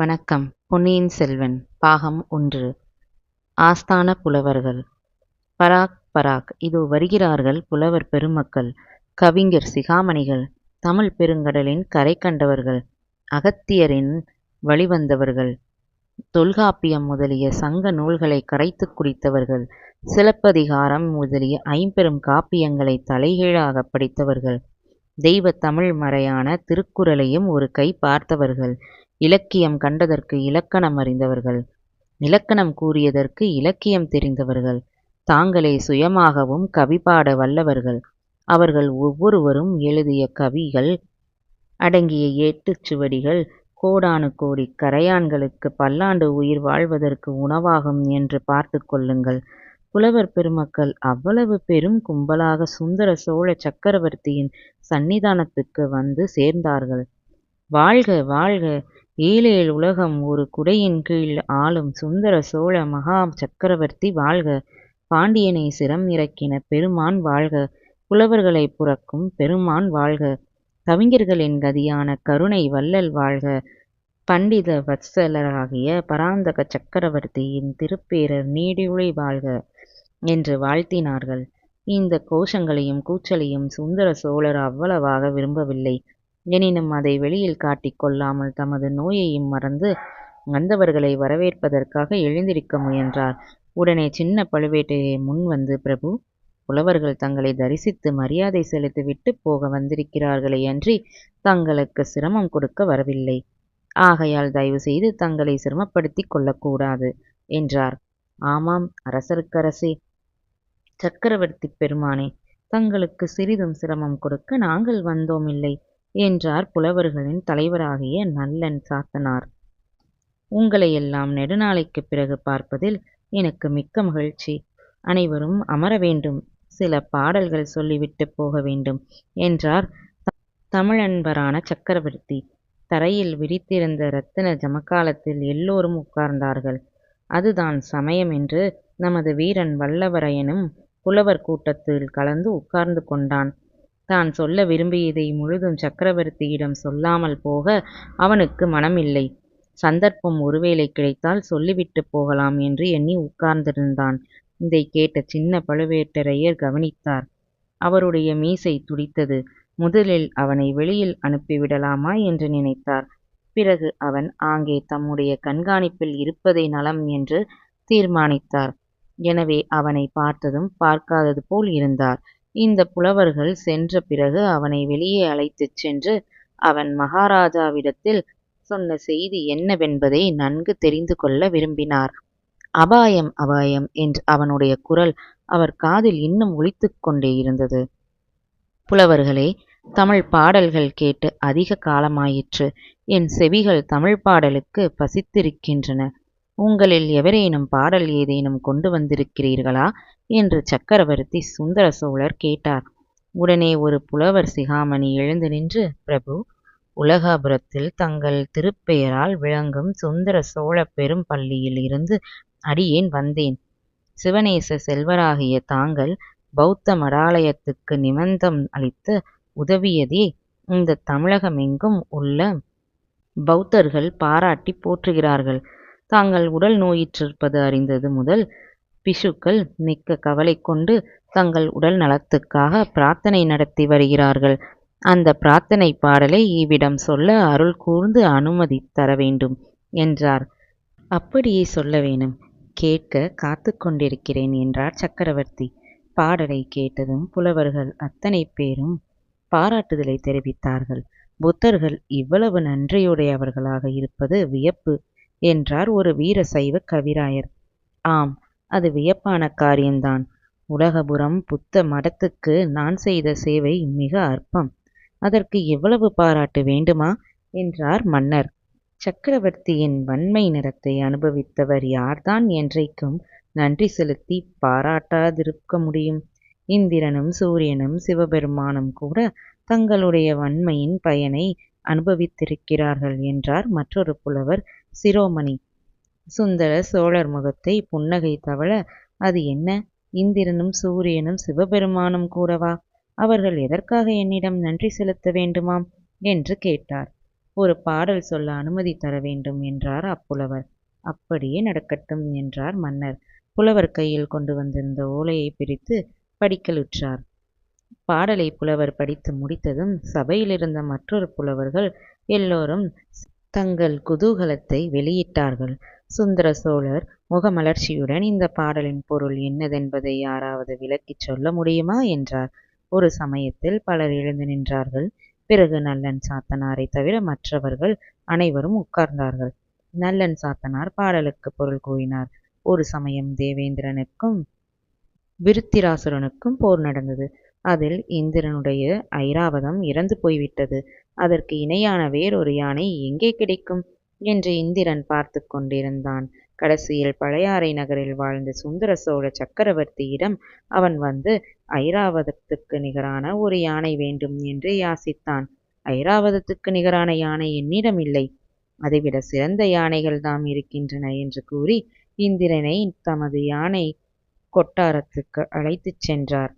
வணக்கம். பொன்னியின் செல்வன் பாகம் 1. ஆஸ்தான புலவர்கள். பராக் பராக். இதோ வருகிறார்கள் புலவர் பெருமக்கள், கவிஞர் சிகாமணிகள், தமிழ் பெருங்கடலின் கரை கண்டவர்கள், அகத்தியரின் வழிவந்தவர்கள், தொல்காப்பியம் முதலிய சங்க நூல்களை கரைத்துக் குடித்தவர்கள், சிலப்பதிகாரம் முதலிய ஐம்பெரும் காப்பியங்களை தலைகீழாக படித்தவர்கள், தெய்வத் தமிழ் மறையான திருக்குறளையும் ஒரு கை பார்த்தவர்கள், இலக்கியம் கண்டதற்கு இலக்கணம் அறிந்தவர்கள், இலக்கணம் கூறியதற்கு இலக்கியம் தெரிந்தவர்கள், தாங்களே சுயமாகவும் கவி பாட வல்லவர்கள், அவர்கள் ஒவ்வொருவரும் எழுதிய கவிகள் அடங்கிய ஏட்டுச்சுவடிகள் கோடானு கோடி கரையான்களுக்கு பல்லாண்டு உயிர் வாழ்வதற்கு உணவாகும் என்று பார்த்து கொள்ளுங்கள். புலவர் பெருமக்கள் அவ்வளவு பெரும் கும்பலாக சுந்தர சோழ சக்கரவர்த்தியின் சந்நிதானத்துக்கு வந்து சேர்ந்தார்கள். வாழ்க வாழ்க! ஏழேழு உலகம் ஒரு குடையின் கீழ் ஆளும் சுந்தர சோழ மகா சக்கரவர்த்தி வாழ்க! பாண்டியனை சிரம் இறக்கின பெருமான் வாழ்க! புலவர்களை புரக்கும் பெருமான் வாழ்க! கவிஞர்களின் கதியான கருணை வள்ளல் வாழ்க! பண்டித வத்சலராகிய பராந்தக சக்கரவர்த்தியின் திருப்பேரர் நீடூழி வாழ்க! என்று வாழ்த்தினார்கள். இந்த கோஷங்களையும் கூச்சலையும் சுந்தர சோழர் அவ்வளவாக விரும்பவில்லை. எனினும் அதை வெளியில் காட்டிக் கொள்ளாமல் தமது நோயையும் மறந்து வந்தவர்களை வரவேற்பதற்காக எழுந்திருக்க முயன்றார். உடனே சின்ன பழுவேட்டரையர் முன் வந்து, பிரபு, புலவர்கள் தங்களை தரிசித்து மரியாதை செலுத்திவிட்டு போக வந்திருக்கிறார்களே அன்றி தங்களுக்கு சிரமம் கொடுக்க வரவில்லை. ஆகையால் தயவு செய்து தங்களை சிரமப்படுத்திக் கொள்ளக்கூடாது என்றார். ஆமாம் அரசருக்கரசே, சக்கரவர்த்தி பெருமானே, தங்களுக்கு சிறிதும் சிரமம் கொடுக்க நாங்கள் வந்தோமில்லை என்றார் புலவர்களின் தலைவராகிய நல்லன் சாத்தனார். உங்களையெல்லாம் நெடுநாளைக்குப் பிறகு பார்ப்பதில் எனக்கு மிக்க மகிழ்ச்சி. அனைவரும் அமர வேண்டும். சில பாடல்கள் சொல்லிவிட்டு போக வேண்டும் என்றார் தமிழன்பரான சக்கரவர்த்தி. தரையில் விரித்திருந்த இரத்தின ஜமக்காலத்தில் எல்லோரும் உட்கார்ந்தார்கள். அதுதான் சமயம் என்று நமது வீரன் வல்லவரையனும் புலவர் கூட்டத்தில் கலந்து உட்கார்ந்து கொண்டான். தான் சொல்ல விரும்பியதை முழுதும் சக்கரவர்த்தியிடம் சொல்லாமல் போக அவனுக்கு மனமில்லை. சந்தர்ப்பம் ஒருவேளை கிடைத்தால் சொல்லிவிட்டு போகலாம் என்று எண்ணி உட்கார்ந்திருந்தான். இதை கேட்ட சின்ன பழுவேட்டரையர் கவனித்தார். அவருடைய மீசை துடித்தது. முதலில் அவனை வெளியில் அனுப்பிவிடலாமா என்று நினைத்தார். பிறகு அவன் ஆங்கே தம்முடைய கண்காணிப்பில் இருப்பதே நலம் என்று தீர்மானித்தார். எனவே அவனை பார்த்ததும் பார்க்காதது போல் இருந்தார். இந்த புலவர்கள் சென்ற பிறகு அவனை வெளியே அழைத்துச் சென்று அவன் மகாராஜாவிடத்தில் சொன்ன செய்தி என்னவென்பதை நன்கு தெரிந்து கொள்ள விரும்பினார். அபாயம் அபாயம் என்று அவனுடைய குரல் அவர் காதில் இன்னும் ஒலித்துக் கொண்டே இருந்தது. புலவர்களே, தமிழ் பாடல்கள் கேட்டு அதிக காலமாயிற்று. என் செவிகள் தமிழ் பாடலுக்கு பசித்திருக்கின்றன. உங்களில் எவரேனும் பாடல் ஏதேனும் கொண்டு வந்திருக்கிறீர்களா என்று சக்கரவர்த்தி சுந்தர சோழர் கேட்டார். உடனே ஒரு புலவர் சிகாமணி எழுந்து நின்று, பிரபு, உலகாபுரத்தில் தங்கள் திருப்பெயரால் விளங்கும் சுந்தர சோழ பெரும் பள்ளியில் இருந்து அடியேன் வந்தேன். சிவநேச செல்வராகிய தாங்கள் பௌத்த மடாலயத்துக்கு நிமந்தம் அளித்து உதவியதே இந்த தமிழகமெங்கும் உள்ள பௌத்தர்கள் பாராட்டி போற்றுகிறார்கள். தாங்கள் உடல் நோயிற்றிருப்பது அறிந்தது முதல் பிஷுக்கள் மிக்க கவலை கொண்டு தங்கள் உடல் நலத்துக்காக பிரார்த்தனை நடத்தி வருகிறார்கள். அந்த பிரார்த்தனை பாடலை இவ்விடம் சொல்ல அருள் கூர்ந்து அனுமதி தர வேண்டும் என்றார். அப்படியே சொல்ல வேணும், கேட்க காத்து கொண்டிருக்கிறேன் என்றார் சக்கரவர்த்தி. பாடலை கேட்டதும் புலவர்கள் அத்தனை பேரும் பாராட்டுதலை தெரிவித்தார்கள். புத்தர்கள் இவ்வளவு நன்றியுடையவர்களாக இருப்பது வியப்பு என்றார் ஒரு வீர சைவ கவிராயர். ஆம், அது வியப்பான காரியம்தான். உலகபுரம் புத்த மடத்துக்கு நான் செய்த சேவை மிக அற்பம். அதற்கு எவ்வளவு பாராட்டு வேண்டுமா என்றார் மன்னர். சக்கரவர்த்தியின் வன்மை நிறத்தை அனுபவித்தவர் யார்தான் என்றைக்கும் நன்றி செலுத்தி பாராட்டாதிருக்க முடியும்? இந்திரனும் சூரியனும் சிவபெருமானும் கூட தங்களுடைய வன்மையின் பயனை அனுபவித்திருக்கிறார்கள் என்றார் மற்றொரு புலவர் சிரோமணி. சுந்தர சோழர் முகத்தை புன்னகை தவழ, அது என்ன, இந்திரனும் சூரியனும் சிவபெருமானும் கூடவா? அவர்கள் எதற்காக என்னிடம் நன்றி செலுத்த வேண்டுமாம் என்று கேட்டார். ஒரு பாடல் சொல்ல அனுமதி தர வேண்டும் என்றார் அப்புலவர். அப்படியே நடக்கட்டும் என்றார் மன்னர். புலவர் கையில் கொண்டு வந்திருந்த ஓலையை பிரித்து படிக்கலுற்றார். பாடலை புலவர் படித்து முடித்ததும் சபையிலிருந்த மற்றொரு புலவர்கள் எல்லோரும் தங்கள் குதூகலத்தை வெளியிட்டார்கள். சுந்தர சோழர் முகமலர்ச்சியுடன் இந்த பாடலின் பொருள் என்னதென்பதை யாராவது விளக்கிச் சொல்ல முடியுமா என்றார். ஒரு சமயத்தில் பலர் எழுந்து நின்றார்கள். பிறகு நல்லன் சாத்தனாரை தவிர மற்றவர்கள் அனைவரும் உட்கார்ந்தார்கள். நல்லன் சாத்தனார் பாடலுக்கு பொருள் கூறினார். ஒரு சமயம் தேவேந்திரனுக்கும் விருத்திராசுரனுக்கும் போர் நடந்தது. அதில் இந்திரனுடைய ஐராவதம் இறந்து போய்விட்டது. அதற்கு இணையான வேறொரு யானை எங்கே கிடைக்கும் என்று இந்திரன் பார்த்து கொண்டிருந்தான். கடைசியில் பழையாறை நகரில் வாழ்ந்த சுந்தர சோழ சக்கரவர்த்தியிடம் அவன் வந்து ஐராவதத்துக்கு நிகரான ஒரு யானை வேண்டும் என்று யாசித்தான். ஐராவதத்துக்கு நிகரான யானை என்னிடம் இல்லை, அதைவிட சிறந்த யானைகள் தாம் இருக்கின்றன என்று கூறி இந்திரனை தமது யானை கொட்டாரத்துக்கு அழைத்துச் சென்றார்.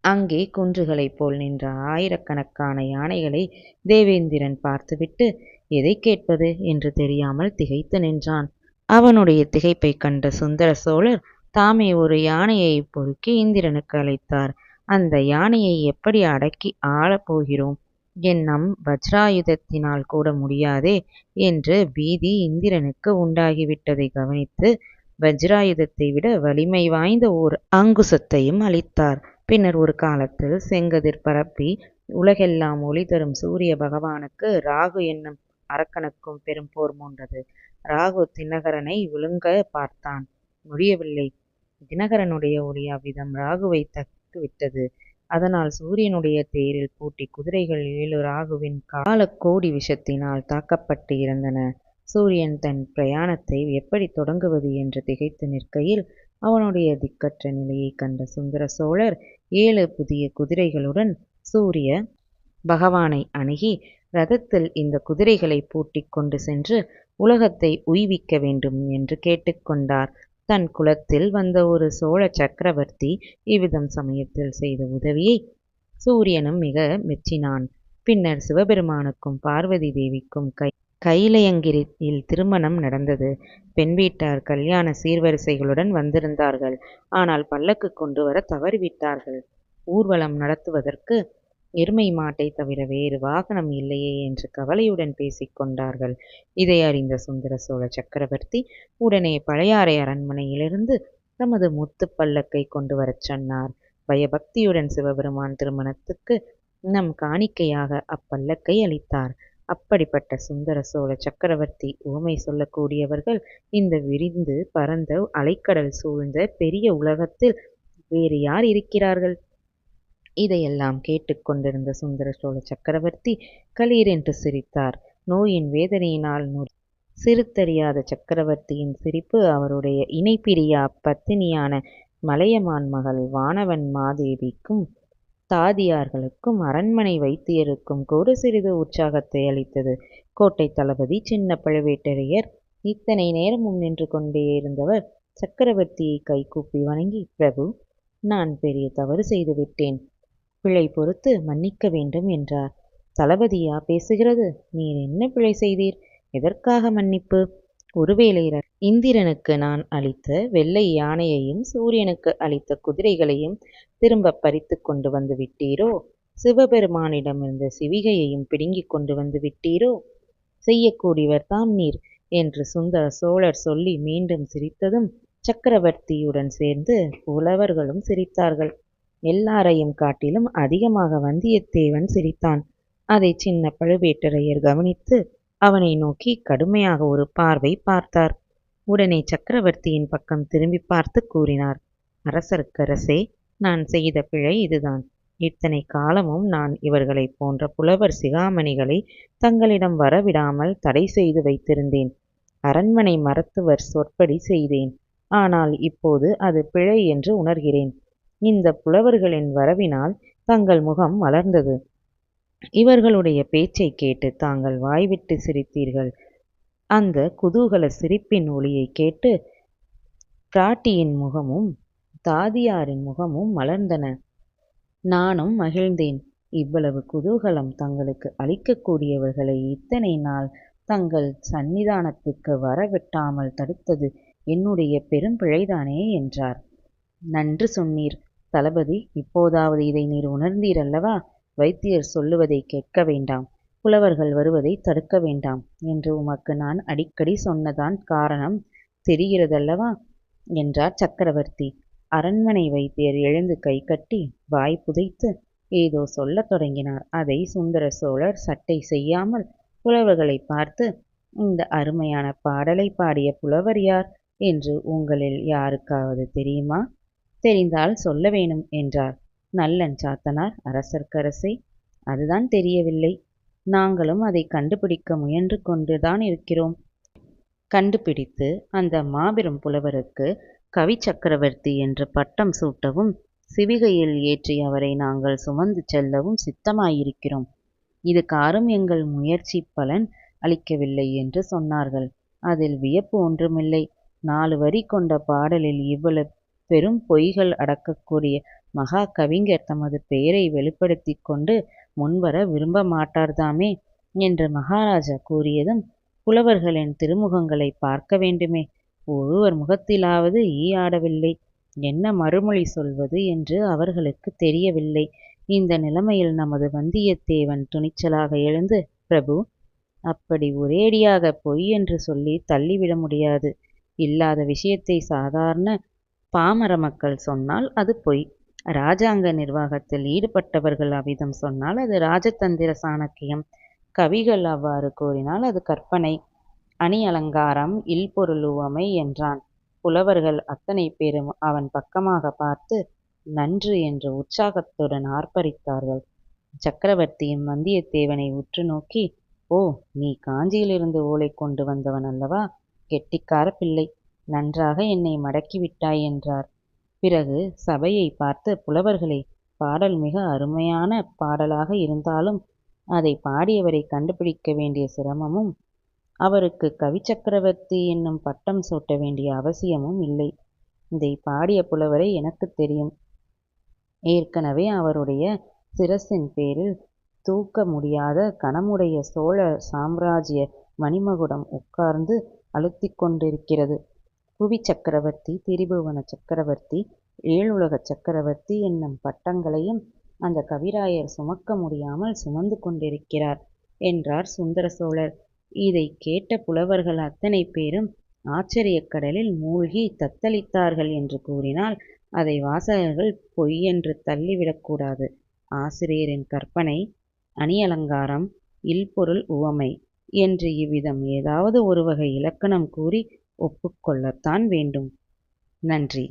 அங்கே குன்றுகளைப் போல் நின்ற ஆயிரக்கணக்கான யானைகளை தேவேந்திரன் பார்த்துவிட்டு எதை கேட்பது என்று தெரியாமல் திகைத்து நின்றான். அவனுடைய திகைப்பை கண்ட சுந்தர சோழர் தாமே ஒரு யானையை பொறுக்கி இந்திரனுக்கு அழைத்தார். அந்த யானையை எப்படி அடக்கி ஆளப்போகிறோம்? நம் வஜ்ராயுதத்தினால் கூட முடியாதே என்று பீதி இந்திரனுக்கு உண்டாகிவிட்டதை கவனித்து வஜ்ராயுதத்தை விட வலிமை வாய்ந்த ஓர் அங்குசத்தையும் அளித்தார். பின்னர் ஒரு காலத்தில் செங்கதிர் பரப்பி உலகெல்லாம் ஒளி தரும் சூரிய பகவானுக்கு ராகு என்னும் அரக்கனுக்கும் பெரும் போர் மூண்டது. ராகு தினகரனை விழுங்க பார்த்தான், முடியவில்லை. தினகரனுடைய ஒளி அவ்விதம் ராகுவை தக்கிவிட்டது. அதனால் சூரியனுடைய தேரில் பூட்டி குதிரைகள் 7 ராகுவின் காலக்கோடி விஷத்தினால் தாக்கப்பட்டு இறந்தன. சூரியன் தன் பிரயாணத்தை எப்படி தொடங்குவது என்று திகைத்து நிற்கையில் அவனுடைய திக்கற்ற நிலையை கண்ட சுந்தர சோழர் 7 புதிய குதிரைகளுடன் சூரிய பகவானை அணுகி ரதத்தில் இந்த குதிரைகளை பூட்டிக் கொண்டு சென்று உலகத்தை உய்விக்க வேண்டும் என்று கேட்டுக்கொண்டார். தன் குலத்தில் வந்த ஒரு சோழ சக்கரவர்த்தி இவ்விதம் சமயத்தில் செய்த உதவியை சூரியனும் மிக மெச்சினான். பின்னர் சிவபெருமானுக்கும் பார்வதி தேவிக்கும் கைலையங்கிரியில் திருமணம் நடந்தது. பெண் வீட்டார் கல்யாண சீர்வரிசைகளுடன் வந்திருந்தார்கள். ஆனால் பல்லக்கு கொண்டு வர தவறிவிட்டார்கள். ஊர்வலம் நடத்துவதற்கு எருமை மாட்டை தவிர வேறு வாகனம் இல்லையே என்று கவலையுடன் பேசிக் கொண்டார்கள். இதை அறிந்த சுந்தர சோழ சக்கரவர்த்தி உடனே பழையாறை அரண்மனையிலிருந்து தமது முத்து பல்லக்கை கொண்டு வரச் சொன்னார். பயபக்தியுடன் சிவபெருமான் திருமணத்துக்கு நம் காணிக்கையாக அப்பல்லக்கை அளித்தார். அப்படிப்பட்ட சுந்தர சோழ சக்கரவர்த்தி உவமை சொல்லக்கூடியவர்கள் இந்த விரிந்து பரந்த அலைக்கடல் சூழ்ந்த பெரிய உலகத்தில் வேறு யார் இருக்கிறார்கள்? இதையெல்லாம் கேட்டுக்கொண்டிருந்த சுந்தர சோழ சக்கரவர்த்தி களீரென்று சிரித்தார். நோயின் வேதனையினால் சிரித்தறியாத சக்கரவர்த்தியின் சிரிப்பு அவருடைய இணைப்பிரியா பத்தினியான மலையமான் மகள் வானவன் மாதேவிக்கும் தாதியார்களுக்கும் அரண்மனை வைத்தியருக்கும் கூட சிறிது உற்சாகத்தை அளித்தது. கோட்டை தளபதி சின்ன பழுவேட்டரையர் இத்தனை நேரமும் நின்று கொண்டே இருந்தவர் சக்கரவர்த்தியை கைகூப்பி வணங்கி, பிரபு, நான் பெரிய தவறு செய்துவிட்டேன், பிழை பொறுத்து மன்னிக்க வேண்டும் என்றார். தளபதியா பேசுகிறது? நீர் என்ன பிழை செய்தீர்? எதற்காக மன்னிப்பு? ஒருவேளை இந்திரனுக்கு நான் அளித்த வெள்ளை யானையையும் சூரியனுக்கு அளித்த குதிரைகளையும் திரும்ப பறித்து கொண்டு வந்து விட்டீரோ? சிவபெருமானிடமிருந்த சிவிகையையும் பிடுங்கிக் கொண்டு வந்து விட்டீரோ? செய்யக்கூடியவர் தாம் நீர் என்று சுந்தர சோழர் சொல்லி மீண்டும் சிரித்ததும் சக்கரவர்த்தியுடன் சேர்ந்து புலவர்களும் சிரித்தார்கள். எல்லாரையும் காட்டிலும் அதிகமாக வந்தியத்தேவன் சிரித்தான். அதை சின்ன பழுவேட்டரையர் கவனித்து அவனை நோக்கி கடுமையாக ஒரு பார்வை பார்த்தார். உடனே சக்கரவர்த்தியின் பக்கம் திரும்பி பார்த்து கூறினார், அரசர்க்கரசே, நான் செய்த பிழை இதுதான். இத்தனை காலமும் நான் இவர்களைப் போன்ற புலவர் சிகாமணிகளை தங்களிடம் வரவிடாமல் தடை செய்து வைத்திருந்தேன். அரண்மனை மருத்துவர் சொற்படி செய்தேன். ஆனால் இப்போது அது பிழை என்று உணர்கிறேன். இந்த புலவர்களின் வரவினால் தங்கள் முகம் மலர்ந்தது. இவர்களுடைய பேச்சை கேட்டு தாங்கள் வாய்விட்டு சிரித்தீர்கள். அந்த குதூகல சிரிப்பின் ஒளியை கேட்டு பிராட்டியின் முகமும் தாதியாரின் முகமும் மலர்ந்தன. நானும் மகிழ்ந்தேன். இவ்வளவு குதூகலம் தங்களுக்கு அளிக்கக்கூடியவர்களை இத்தனை நாள் தங்கள் சந்நிதானத்துக்கு வரவிட்டாமல் தடுத்தது என்னுடைய பெரும் பிழைதானே என்றார். நன்று சொன்னீர் தளபதி. இப்போதாவது இதை நீர் உணர்ந்தீரல்லவா? வைத்தியர் சொல்லுவதை கேட்க வேண்டாம், புலவர்கள் வருவதை தடுக்க வேண்டாம் என்று உமக்கு நான் அடிக்கடி சொன்னதான் காரணம் தெரிகிறதல்லவா என்றார் சக்கரவர்த்தி. அரண்மனை வைத்தியர் எழுந்து கைகட்டி வாய் புதைத்து ஏதோ சொல்லத் தொடங்கினார். அதை சுந்தர சோழர் சட்டை செய்யாமல் புலவர்களை பார்த்து, இந்த அருமையான பாடலை பாடிய புலவர் யார் என்று உங்களில் யாருக்காவது தெரியுமா? தெரிந்தால் சொல்ல வேணும் என்றார். நல்லன் சாத்தனார் அரசர்க்கரசே. அதுதான் தெரியவில்லை. நாங்களும் அதை கண்டுபிடிக்க முயன்று கொண்டுதான் இருக்கிறோம். கண்டுபிடித்து அந்த மாபெரும் புலவருக்கு கவி சக்கரவர்த்தி என்று பட்டம் சூட்டவும் சிவிகையில் ஏற்றி அவரை நாங்கள் சுமந்து செல்லவும் சித்தமாயிருக்கிறோம். இதுகாரும் எங்கள் முயற்சி பலன் அளிக்கவில்லை என்று சொன்னார்கள். அதில் வியப்பு ஒன்றுமில்லை. 4 வரி கொண்ட பாடலில் இவ்வளவு பெரும் பொய்கள் அடக்கக்கூடிய மகா கவிஞர் தமது பெயரை வெளிப்படுத்தி கொண்டு முன்வர விரும்ப மாட்டார்தாமே என்று மகாராஜா கூறியதும், புலவர்களின் திருமுகங்களை பார்க்க வேண்டுமே, ஒருவர் முகத்திலாவது ஈ ஆடவில்லை. என்ன மறுமொழி சொல்வது என்று அவர்களுக்கு தெரியவில்லை. இந்த நிலைமையில் நமது வந்தியத்தேவன் துணிச்சலாக எழுந்து, பிரபு, அப்படி ஒரேடியாக பொய் என்று சொல்லி தள்ளிவிட முடியாது. இல்லாத விஷயத்தை சாதாரண பாமர மக்கள் சொன்னால் அது பொய். இராஜாங்க நிர்வாகத்தில் ஈடுபட்டவர்கள் அவ்விதம் சொன்னால் அது ராஜதந்திர சாணக்கியம். கவிகள் அவ்வாறு கூறினால் அது கற்பனை, அணி அலங்காரம், இல்பொருள் உவமை என்றான். புலவர்கள் அத்தனை பேரும் அவன் பக்கமாக பார்த்து நன்று என்று உற்சாகத்துடன் ஆர்ப்பரித்தார்கள். சக்கரவர்த்தியும் வந்தியத்தேவனை உற்று நோக்கி, ஓ, நீ காஞ்சியிலிருந்து ஓலை கொண்டு வந்தவன் அல்லவா? கெட்டிக்கார பிள்ளை, நன்றாக என்னை மடக்கிவிட்டாய் என்றார். பிறகு சபையை பார்த்து, புலவர்களே, பாடல் மிக அருமையான பாடலாக இருந்தாலும் அதை பாடியவரை கண்டுபிடிக்க வேண்டிய சிரமமும் அவருக்கு கவி சக்கரவர்த்தி என்னும் பட்டம் சூட்ட வேண்டிய அவசியமும் இல்லை. இதை பாடிய புலவரை எனக்கு தெரியும். ஏற்கனவே அவருடைய சிரசின் பேரில் தூக்க முடியாத கனமுடைய சோழ சாம்ராஜ்ய மணிமகுடம் உட்கார்ந்து அழுத்திக் கொண்டிருக்கிறது. புவி சக்கரவர்த்தி, திரிபுவன சக்கரவர்த்தி, ஏழுலக சக்கரவர்த்தி என்னும் பட்டங்களையும் அந்த கவிராயர் சுமக்க முடியாமல் சுமந்து கொண்டிருக்கிறார் என்றார் சுந்தர சோழர். இதை கேட்ட புலவர்கள் அத்தனை பேரும் ஆச்சரியக் கடலில் மூழ்கி தத்தளித்தார்கள் என்று கூறினால் அதை வாசகர்கள் பொய்யென்று தள்ளிவிடக்கூடாது. ஆசிரியரின் கற்பனை, அணி அலங்காரம், இல்பொருள் உவமை என்று இவ்விதம் ஏதாவது ஒரு வகை இலக்கணம் கூறி ஒப்புக்கொள்ளத்தான் வேண்டும். நன்றி.